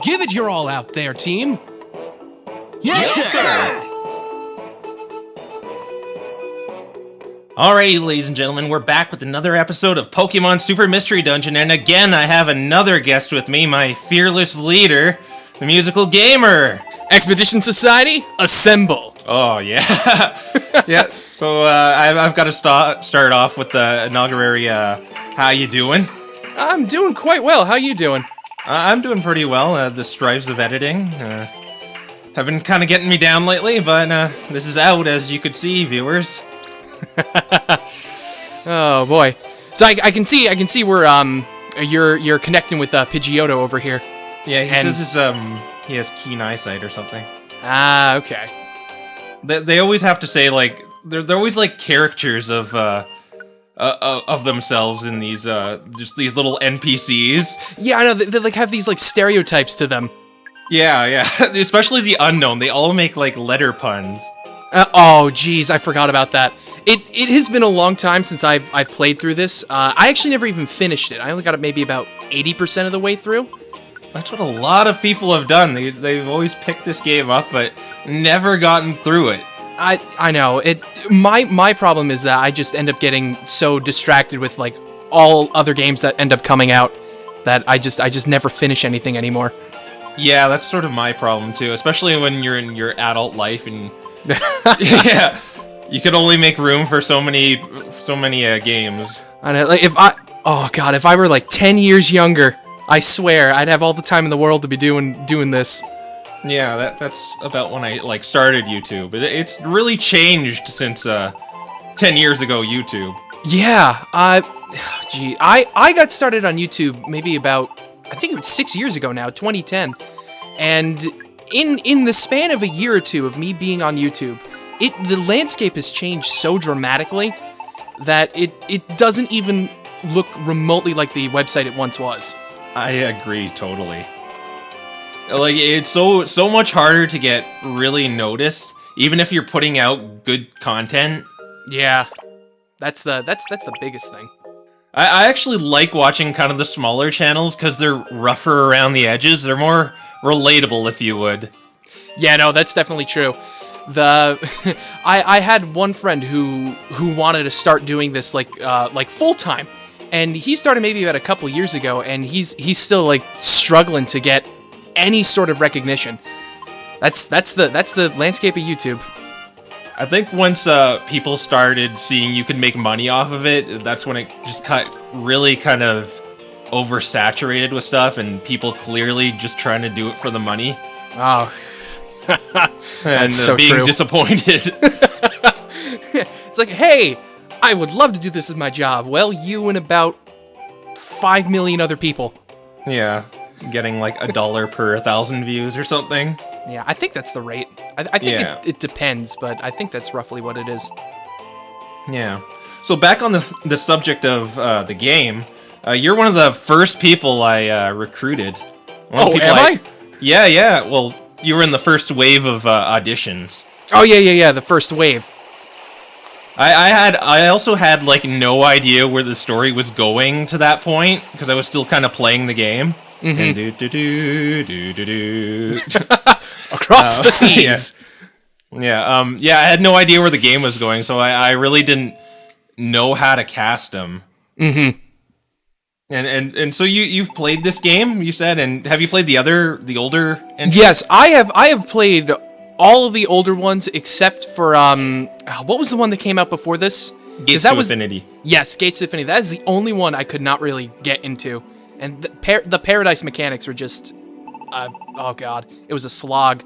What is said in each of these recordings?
Give it your all out there, team. Yes, sir! Alrighty, ladies and gentlemen, we're back with another episode of Pokemon Super Mystery Dungeon, and again, I have another guest with me, my fearless leader, the musical gamer. Expedition Society, assemble. Oh, yeah. Yeah, so I've got to start off with the inaugural, how you doing? I'm doing quite well. How you doing? I'm doing pretty well. The strives of editing have been kind of getting me down lately, but this is out, as you could see, viewers. Oh boy. So I can see where you're connecting with Pidgeotto over here. Yeah, he says he has keen eyesight or something. Ah, okay. They always have to say, like, they're always like caricatures of themselves in these just these little NPCs. Yeah, I know. They like have these like stereotypes to them. Yeah. Especially the unknown. They all make like letter puns. Oh, geez, I forgot about that. It has been a long time since I've played through this. I actually never even finished it. I only got it maybe about 80% of the way through. That's what a lot of people have done. They've always picked this game up, but never gotten through it. I know. My problem is that I just end up getting so distracted with like all other games that end up coming out that I just never finish anything anymore. Yeah, that's sort of my problem too, especially when you're in your adult life and yeah, you can only make room for so many games. I know. Like if I were like 10 years younger, I swear I'd have all the time in the world to be doing this. Yeah, that's about when I like started YouTube. It's really changed since 10 years ago YouTube. Yeah, gee, I got started on YouTube maybe about, I think it was 6 years ago now, 2010. And in the span of a year or two of me being on YouTube, the landscape has changed so dramatically that it doesn't even look remotely like the website it once was. I agree totally. Like, it's so much harder to get really noticed, even if you're putting out good content. Yeah, that's the biggest thing. I actually like watching kind of the smaller channels because they're rougher around the edges. They're more relatable, if you would. Yeah, no, that's definitely true. I had one friend who wanted to start doing this like full time, and he started maybe about a couple years ago, and he's still like struggling to get any sort of recognition. That's the landscape of YouTube. I think once people started seeing you could make money off of it, that's when it just got really kind of oversaturated with stuff, and people clearly just trying to do it for the money. Oh, and that's so being true. Disappointed. It's like, hey, I would love to do this as my job. Well, you and about 5 million other people. Yeah, getting like $1 per 1,000 views or something. Yeah, I think that's the rate. I think Yeah. it depends, but I think that's roughly what it is. Yeah. So back on the subject of the game, you're one of the first people I recruited. Oh, am I? Yeah. Well, you were in the first wave of auditions. Oh, yeah, the first wave. I also had like no idea where the story was going to that point because I was still kind of playing the game. Mm-hmm. Across the seas. Yeah. I had no idea where the game was going, so I really didn't know how to cast him. Mm-hmm. And so you've played this game, you said, and have you played the older entries? Yes, I have played all of the older ones except for what was the one that came out before this? Gates to Infinity. Yes, Gates to Infinity. That is the only one I could not really get into, and the Paradise mechanics were just, oh god, it was a slog.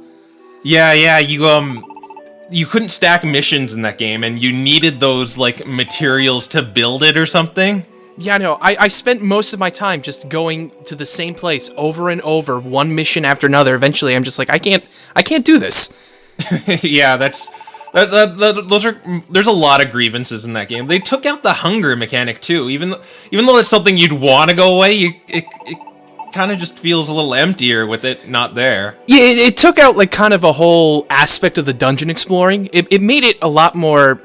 Yeah, you couldn't stack missions in that game, and you needed those like materials to build it or something. Yeah, no, I spent most of my time just going to the same place over and over, one mission after another. Eventually, I'm just like, I can't do this. Yeah, there's a lot of grievances in that game. They took out the hunger mechanic too, even though it's something you'd want to go away. It kind of just feels a little emptier with it not there. Yeah, it took out like kind of a whole aspect of the dungeon exploring. It made it a lot more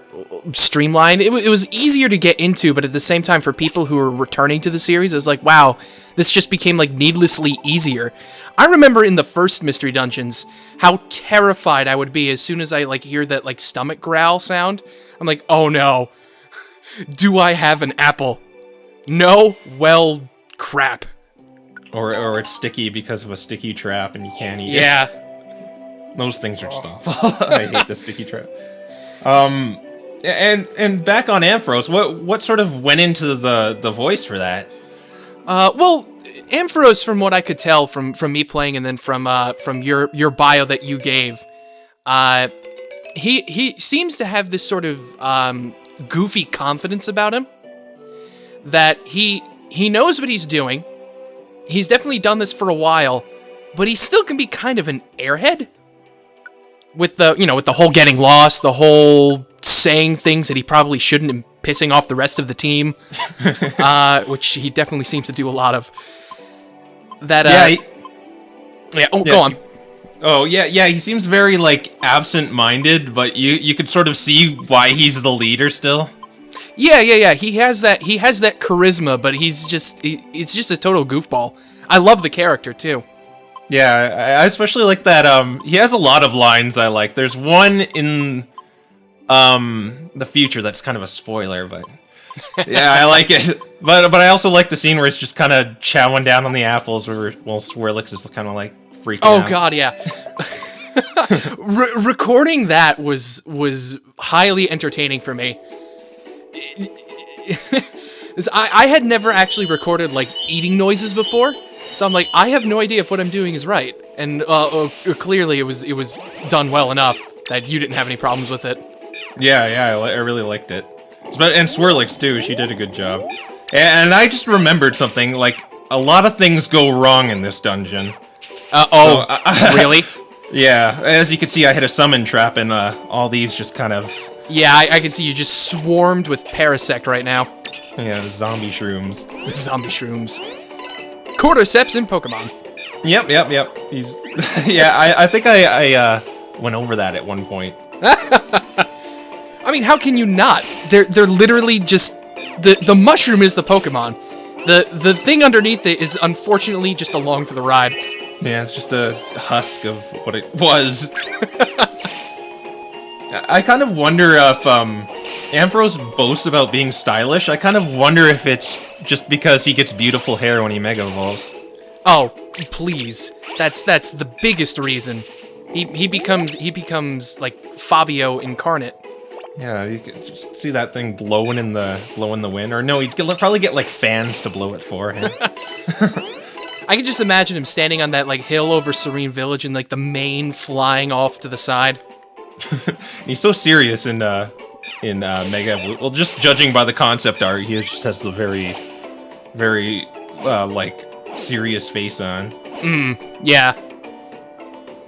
streamlined. It was easier to get into, but at the same time, for people who are returning to the series, it was like, wow, this just became like needlessly easier. I remember in the first Mystery Dungeons how terrified I would be as soon as I like hear that like stomach growl sound. I'm like, oh no, do I have an apple? No? Well, crap. Or it's sticky because of a sticky trap and you can't eat it. Those things are just awful. I hate the sticky trap. And back on Ampharos, what sort of went into the voice for that? Well, Ampharos, from what I could tell from me playing and then from your bio that you gave, he seems to have this sort of goofy confidence about him, that he knows what he's doing. He's definitely done this for a while, but he still can be kind of an airhead. With the whole getting lost, the whole saying things that he probably shouldn't, and pissing off the rest of the team, which he definitely seems to do a lot of. That go on. Oh yeah. He seems very like absent-minded, but you could sort of see why he's the leader still. Yeah. He has that charisma, but it's just a total goofball. I love the character too. Yeah, I especially like that. He has a lot of lines I like. There's one in the future that's kind of a spoiler, but yeah, I like it. But I also like the scene where it's just kind of chowing down on the apples, while Swirlix is kind of like freaking out. Oh god, yeah. Recording that was highly entertaining for me. I had never actually recorded like eating noises before, so I'm like, I have no idea if what I'm doing is right. And clearly it was done well enough that you didn't have any problems with it. Yeah, I really liked it. And Swirlix too, she did a good job. And I just remembered something, like, a lot of things go wrong in this dungeon. Really? Yeah, as you can see, I hit a summon trap, and all these just kind of... Yeah, I can see you just swarmed with Parasect right now. Yeah, the zombie shrooms. The zombie shrooms. Cordyceps in Pokemon. Yep. He's... yeah, I think I went over that at one point. I mean, how can you not? They're literally just... The mushroom is the Pokemon. The thing underneath it is unfortunately just along for the ride. Yeah, it's just a husk of what it was. I kind of wonder if Ampharos boasts about being stylish. I kind of wonder if it's just because he gets beautiful hair when he Mega Evolves. Oh, please. That's the biggest reason. He becomes like Fabio incarnate. Yeah, you could just see that thing blowing in the wind. Or no, he'd probably get like fans to blow it for him. I can just imagine him standing on that like hill over Serene Village and like the mane flying off to the side. He's so serious in Mega. Well, just judging by the concept art, he just has the very, very like serious face on. Yeah.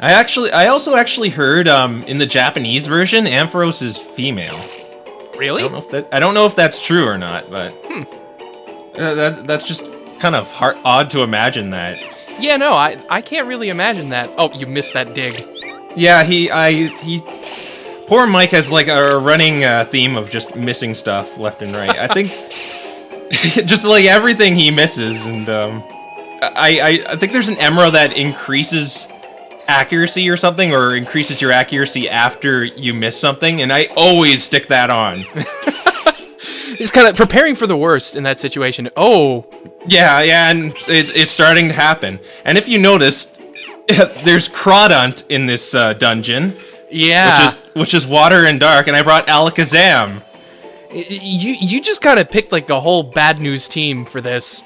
I also actually heard in the Japanese version, Ampharos is female. Really? I don't know if that's true or not, but that's just kind of odd to imagine that. Yeah, no, I can't really imagine that. Oh, you missed that dig. Yeah, poor Mike has like a running theme of just missing stuff left and right. I think just like everything he misses, and I think there's an emerald that increases accuracy or something, or increases your accuracy after you miss something, and I always stick that on. He's kind of preparing for the worst in that situation. Oh. Yeah, and it's starting to happen. And if you notice, there's Crawdunt in this dungeon. Yeah. Which is water and dark, and I brought Alakazam. You just kind of picked like a whole bad news team for this.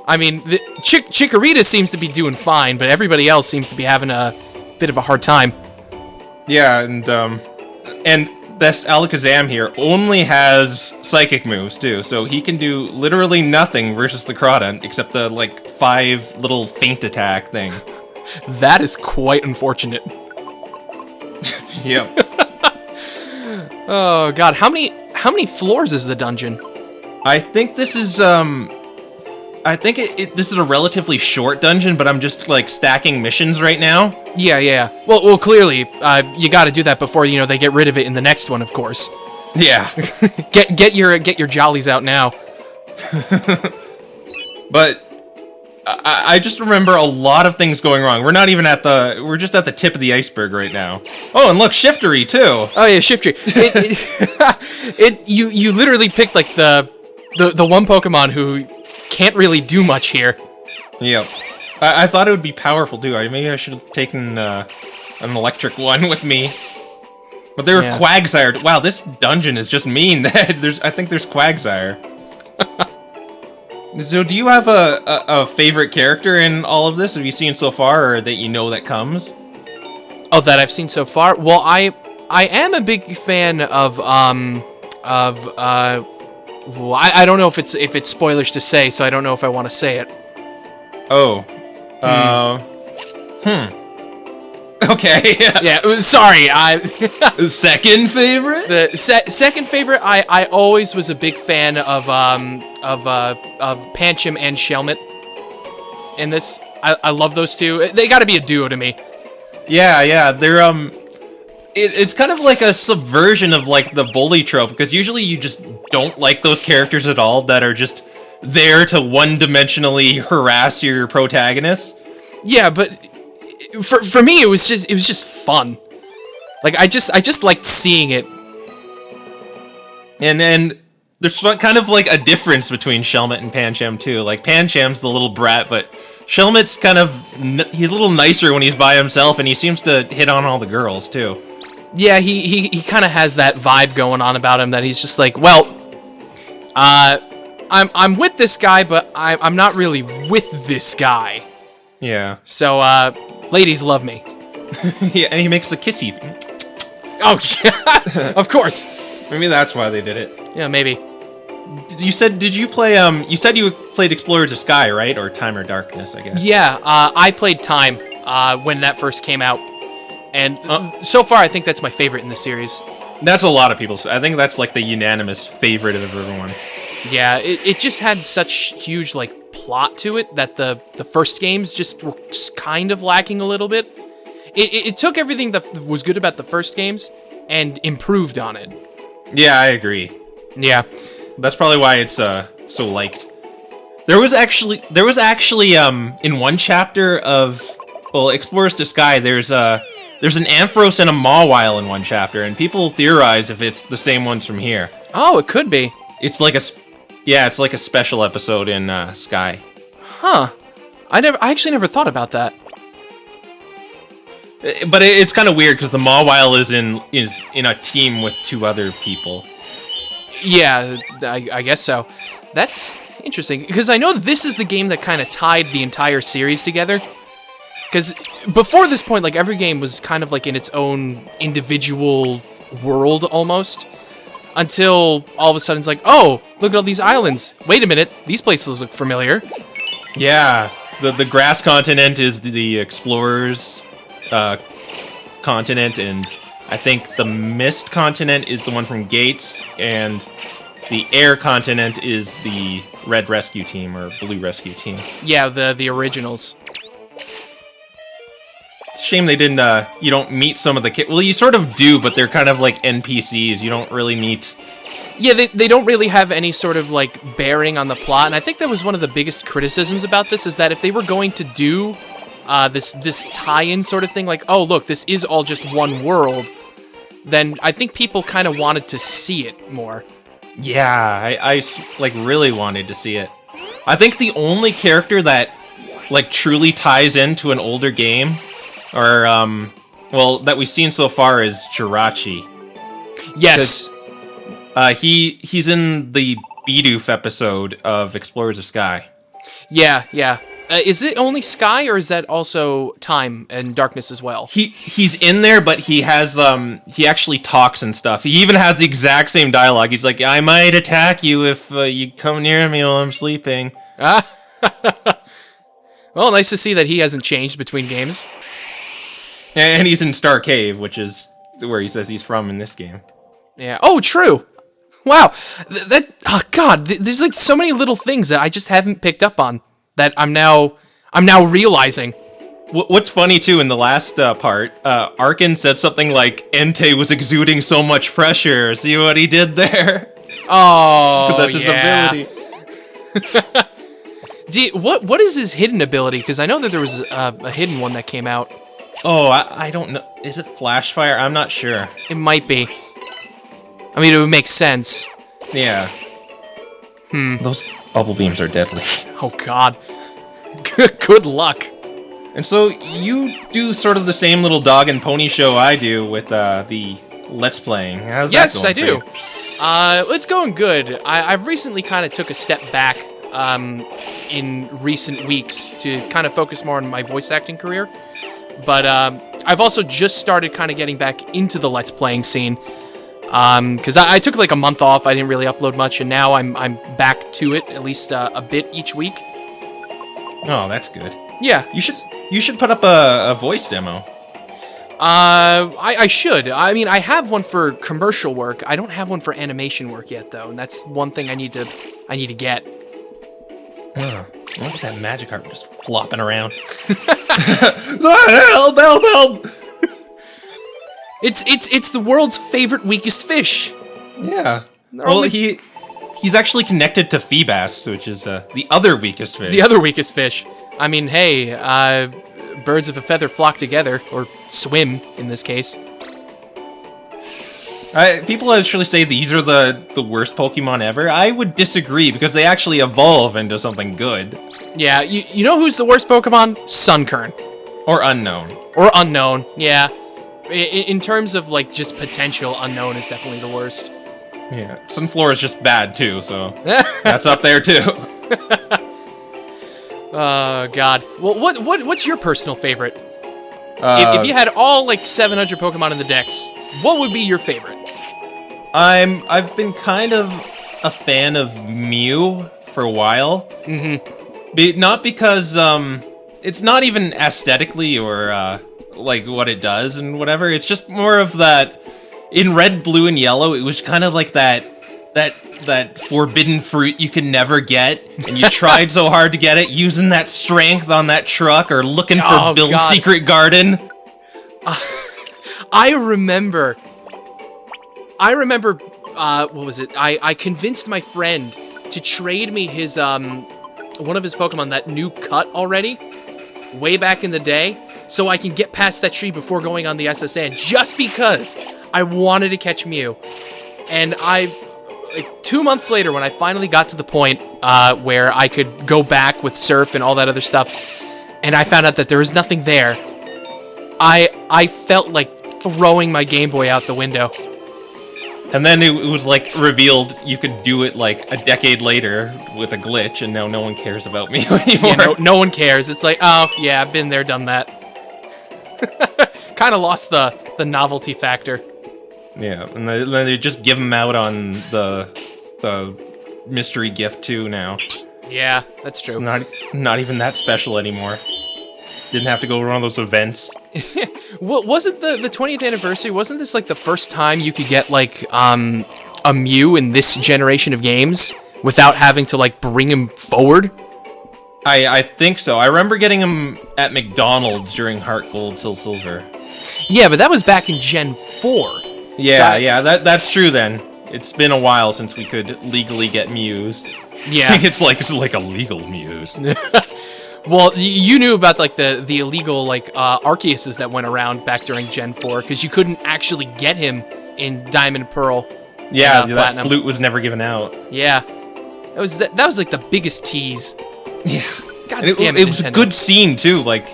I mean, Chikorita seems to be doing fine, but everybody else seems to be having a bit of a hard time. Yeah, and this Alakazam here only has psychic moves too, so he can do literally nothing versus the Crawdaunt except the like 5 little feint attack thing. That is quite unfortunate. Yep. Oh god, how many floors is the dungeon? I think this is this is a relatively short dungeon, but I'm just like stacking missions right now. Yeah. Well, clearly, you got to do that before they get rid of it in the next one, of course. Yeah. Get your jollies out now. But I just remember a lot of things going wrong. We're just at the tip of the iceberg right now. Oh, and look, Shiftery too. Oh yeah, Shiftery. You literally picked like the one Pokemon who can't really do much here. Yep. I thought it would be powerful too. Maybe I should have taken an electric one with me. But they were Quagsire. Wow, this dungeon is just mean. I think there's Quagsire. So do you have a favorite character in all of this? Have you seen so far, or that you know that comes? Oh, that I've seen so far? Well, I am a big fan of well, I don't know if it's spoilers to say, so I don't know if I want to say it. Oh. Okay. Yeah, sorry. Second favorite? The second favorite, I always was a big fan of Pancham and Shelmet in this. I love those two. They got to be a duo to me. Yeah, they're it's kind of like a subversion of like the bully trope, because usually you just don't like those characters at all that are just there to one-dimensionally harass your protagonist. Yeah, but for me it was just fun. Like I just liked seeing it. And there's kind of like a difference between Shelmet and Pancham too. Like Pancham's the little brat, but Shelmet's kind of he's a little nicer when he's by himself, and he seems to hit on all the girls too. Yeah, he kind of has that vibe going on about him that he's just like, well, I'm with this guy, but I'm not really with this guy. Yeah. So ladies love me. Yeah, and he makes the kissy. Oh yeah, of course. Maybe that's why they did it. Yeah, maybe. You said, did you play, you said you played Explorers of Sky, right? Or Time or Darkness, I guess. Yeah, I played Time when that first came out. And so far, I think that's my favorite in the series. That's a lot of people's. I think that's like the unanimous favorite of everyone. Yeah, it just had such huge, like, plot to it that the first games just were kind of lacking a little bit. It took everything that was good about the first games and improved on it. Yeah, I agree. Yeah. That's probably why it's so liked. There was actually in one chapter of Explorers to Sky, there's an Ampharos and a Mawile in one chapter, and people theorize if it's the same ones from here. Oh, it could be. It's like a special episode in Sky. Huh. I actually never thought about that. But it's kind of weird because the Mawile is in a team with two other people. Yeah, I guess so. That's interesting, because I know this is the game that kind of tied the entire series together. Because before this point, like, every game was kind of like in its own individual world, almost. Until all of a sudden it's like, oh, look at all these islands. Wait a minute, these places look familiar. Yeah, the grass continent is the Explorers continent, and I think the Mist continent is the one from Gates, and the Air continent is the Red Rescue Team, or Blue Rescue Team. Yeah, the originals. It's a shame they didn't, you don't meet some of the well, you sort of do, but they're kind of like NPCs, you don't really meet... Yeah, they don't really have any sort of, like, bearing on the plot, and I think that was one of the biggest criticisms about this, is that if they were going to do this tie-in sort of thing, like, oh, look, this is all just one world, then I think people kind of wanted to see it more. Yeah, I like, really wanted to see it. I think the only character that, like, truly ties into an older game, or, well, that we've seen so far is Jirachi. Yes. He's in the Bidoof episode of Explorers of Sky. Yeah. Is it only Sky, or is that also Time and Darkness as well? He's in there, but he has he actually talks and stuff. He even has the exact same dialogue. He's like, I might attack you if you come near me while I'm sleeping. Ah. Well, nice to see that he hasn't changed between games. And he's in Star Cave, which is where he says he's from in this game. Yeah. Oh, true. Wow. Oh God, there's like so many little things that I just haven't picked up on that I'm now realizing. What's funny too, in the last part, Arkin said something like, Entei was exuding so much pressure. See what he did there? Oh, Because that's his ability. What is his hidden ability? Because I know that there was a hidden one that came out. Oh, I don't know. Is it Flash Fire? I'm not sure. It might be. I mean, it would make sense. Yeah. Those bubble beams are deadly. Oh, God. Good luck. And so you do sort of the same little dog and pony show I do with the Let's Playing. How's that Yes, going I do. for you? It's going good. I've recently kind of took a step back in recent weeks to kind of focus more on my voice acting career. But I've also just started kind of getting back into the Let's Playing scene. Because I took like a month off. I didn't really upload much, and now I'm back to it, at least a bit each week. Oh, that's good. Yeah. You should put up a voice demo. I should. I mean, I have one for commercial work. I don't have one for animation work yet, though, and that's one thing I need to get. Look at that Magikarp just flopping around. Help! Help! Help! It's the world's favorite weakest fish. Yeah. Well, he's actually connected to Feebas, which is the other weakest fish. The other weakest fish. I mean, hey, birds of a feather flock together, or swim in this case. People actually say these are the worst Pokemon ever. I would disagree, because they actually evolve into something good. Yeah, you know who's the worst Pokemon? Sunkern. Or Unknown. Or Unknown, yeah. In terms of, like, just potential, Unknown is definitely the worst. Yeah, Sunflora is just bad, too, so that's up there, too. Oh, God. Well, what's your personal favorite? If you had all, like, 700 Pokemon in the Dex, what would be your favorite? I've been kind of a fan of Mew for a while. Mm-hmm. Not because, it's not even aesthetically or, like, what it does and whatever. It's just more of that, in Red, Blue, and Yellow, it was kind of like that forbidden fruit you can never get, and you tried so hard to get it, using that strength on that truck, or looking for Bill's secret garden. I remember, what was it? I convinced my friend to trade me his, one of his Pokemon, that new cut already, way back in the day, so I can get past that tree before going on the SSN, just because I wanted to catch Mew. And like 2 months later, when I finally got to the point where I could go back with Surf and all that other stuff, and I found out that there was nothing there, I felt like throwing my Game Boy out the window. And then it was like revealed you could do it like a decade later with a glitch, and now no one cares about me anymore. Yeah, no one cares. It's like, oh yeah, I've been there, done that. Kind of lost the novelty factor. Yeah, and then they just give them out on the mystery gift too now. Yeah, that's true. It's not even that special anymore. Didn't have to go around those events. Wasn't the 20th anniversary, wasn't this like the first time you could get like a Mew in this generation of games without having to like bring him forward? I think so. I remember getting him at McDonald's during Heart Gold, Soul Silver. Yeah, but that was back in Gen 4. Yeah, yeah, that's true then. It's been a while since we could legally get Mews. Yeah. It's like a legal Mews. Well, you knew about like the illegal like Arceuses that went around back during Gen 4, because you couldn't actually get him in Diamond and Pearl. Yeah, that Platinum. flute was never given out. Yeah, that was like the biggest tease. Yeah, God damn it! It was a good scene too. Like,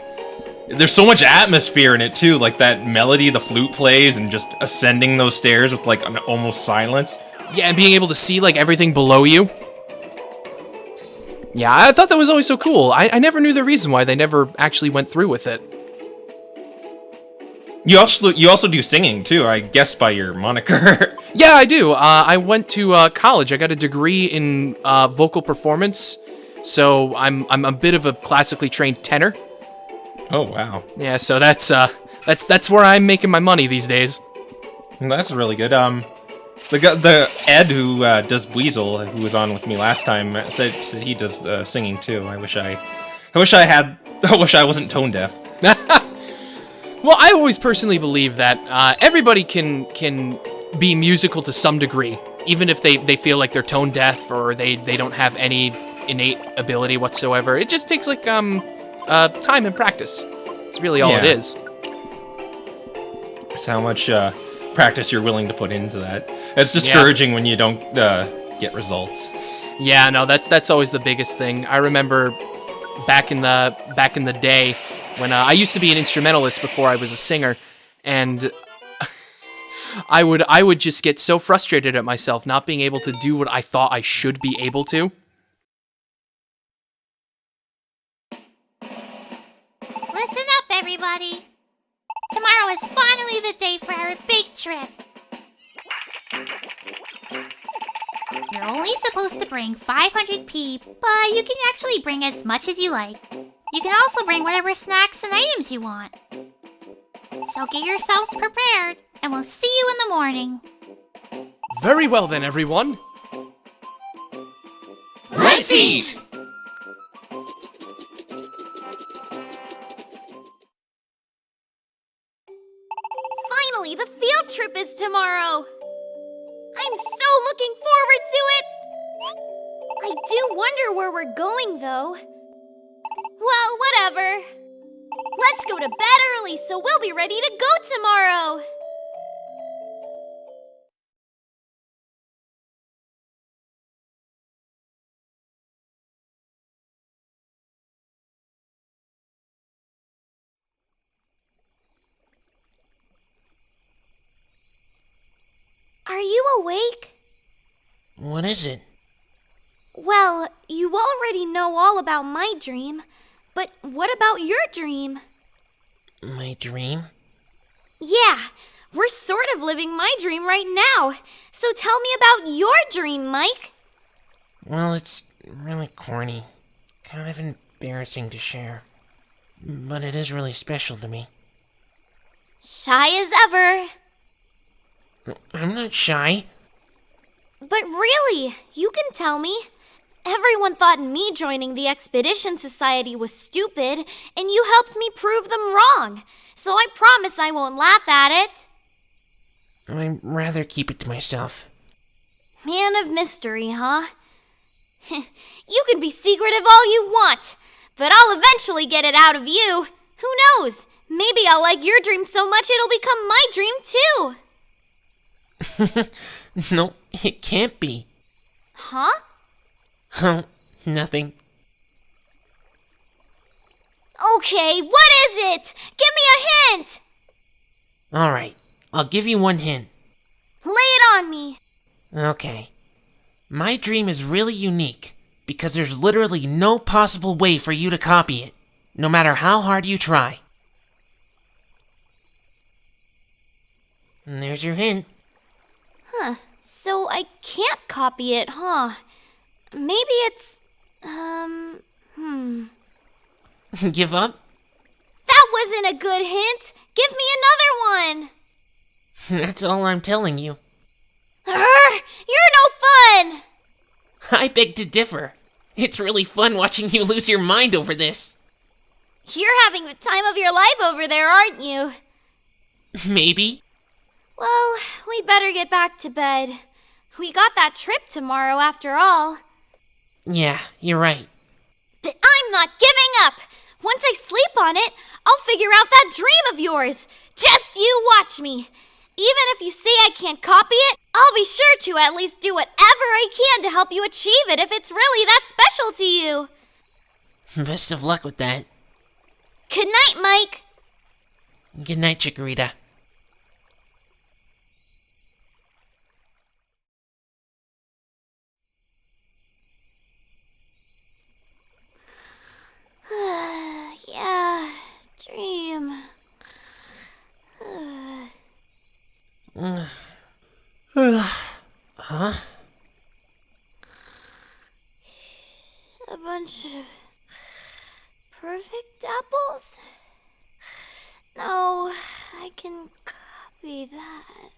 there's so much atmosphere in it too. Like that melody the flute plays, and just ascending those stairs with like an almost silence. Yeah, and being able to see like everything below you. Yeah, I thought that was always so cool. I never knew the reason why they never actually went through with it. You also do singing too, I guess by your moniker. Yeah, I do. I went to college. I got a degree in vocal performance, so I'm a bit of a classically trained tenor. Oh wow. Yeah, so that's where I'm making my money these days. That's really good. The Ed who does Weasel, who was on with me last time, said he does singing too. I wish I wasn't tone deaf. Well, I always personally believe that everybody can be musical to some degree, even if they feel like they're tone deaf or they don't have any innate ability whatsoever. It just takes like time and practice. It's really all it is. It's how much practice you're willing to put into that. It's discouraging when you don't get results. Yeah, no, that's always the biggest thing. I remember back in the day when I used to be an instrumentalist before I was a singer, and I would just get so frustrated at myself not being able to do what I thought I should be able to. Listen up, everybody. Tomorrow is finally the day for our big trip. You're only supposed to bring 500p, but you can actually bring as much as you like. You can also bring whatever snacks and items you want. So get yourselves prepared, and we'll see you in the morning. Very well then, everyone. Let's eat! Finally, the field trip is tomorrow! I'm so looking forward to it! I do wonder where we're going, though. Well, whatever. Let's go to bed early so we'll be ready to go tomorrow! Are you awake? What is it? Well, you already know all about my dream, but what about your dream? My dream? Yeah, we're sort of living my dream right now. So tell me about your dream, Mike. Well, it's really corny. Kind of embarrassing to share. But it is really special to me. Shy as ever. I'm not shy. But really, you can tell me. Everyone thought me joining the Expedition Society was stupid, and you helped me prove them wrong. So I promise I won't laugh at it. I'd rather keep it to myself. Man of mystery, huh? You can be secretive all you want, but I'll eventually get it out of you. Who knows? Maybe I'll like your dream so much it'll become my dream too. No, it can't be. Huh? Oh, nothing. Okay, what is it? Give me a hint! Alright, I'll give you one hint. Lay it on me. Okay. My dream is really unique because there's literally no possible way for you to copy it, no matter how hard you try. And there's your hint. Huh, so I can't copy it, huh? Maybe it's, Give up? That wasn't a good hint! Give me another one! That's all I'm telling you. You're no fun! I beg to differ. It's really fun watching you lose your mind over this. You're having the time of your life over there, aren't you? Maybe. Well, we better get back to bed. We got that trip tomorrow after all. Yeah, you're right. But I'm not giving up! Once I sleep on it, I'll figure out that dream of yours! Just you watch me! Even if you say I can't copy it, I'll be sure to at least do whatever I can to help you achieve it if it's really that special to you! Best of luck with that. Good night, Mike! Good night, Chikorita. Yeah, dream. Huh? A bunch of perfect apples? No, I can copy that.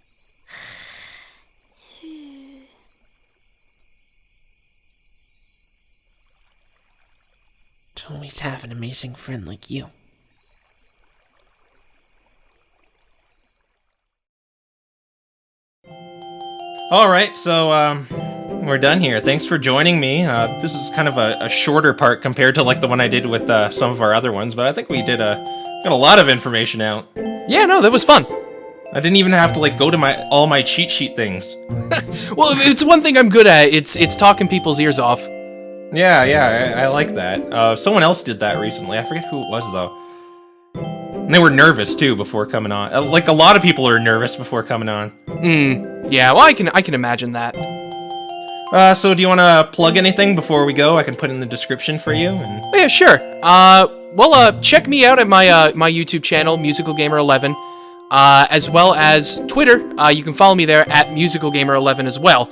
To always have an amazing friend like you. All right, so we're done here. Thanks for joining me. This is kind of a shorter part compared to like the one I did with some of our other ones, but I think we got a lot of information out. Yeah, no, that was fun. I didn't even have to like go to all my cheat sheet things. Well, if it's one thing I'm good at, it's talking people's ears off. Yeah, I like that. Someone else did that recently. I forget who it was though. And they were nervous too before coming on. Like a lot of people are nervous before coming on. Yeah, well, I can imagine that. So do you want to plug anything before we go? I can put in the description for you. And... Oh, yeah, sure. Check me out at my my YouTube channel, MusicalGamer11, as well as Twitter. You can follow me there at MusicalGamer11 as well.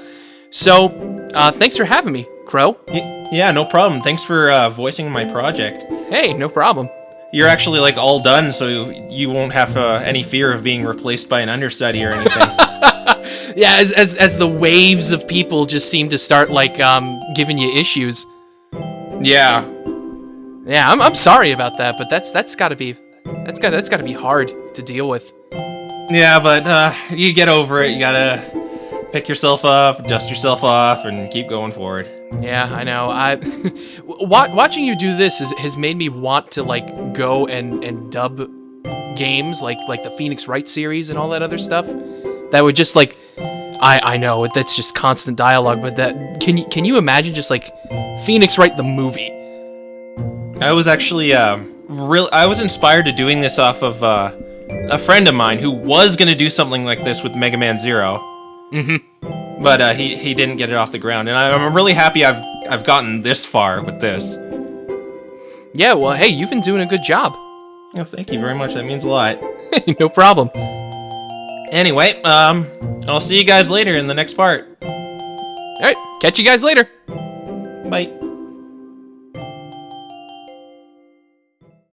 So, thanks for having me, Crow. Yeah, no problem. Thanks for voicing my project. Hey, no problem. You're actually like all done, so you won't have any fear of being replaced by an understudy or anything. Yeah, as the waves of people just seem to start like giving you issues. Yeah. Yeah, I'm sorry about that, but that's gotta be hard to deal with. Yeah, but you get over it. You gotta pick yourself up, dust yourself off, and keep going forward. Yeah, I know. Watching you do this has made me want to like go and dub games like the Phoenix Wright series and all that other stuff. That would just like, I know that's just constant dialogue, but that can you imagine just like Phoenix Wright the movie? I was actually I was inspired to doing this off of a friend of mine who was gonna do something like this with Mega Man Zero. Mm-hmm. But he didn't get it off the ground, and I'm really happy I've gotten this far with this. Yeah, well, hey, you've been doing a good job. Oh, thank you very much. That means a lot. No problem. Anyway, I'll see you guys later in the next part. All right, catch you guys later. Bye.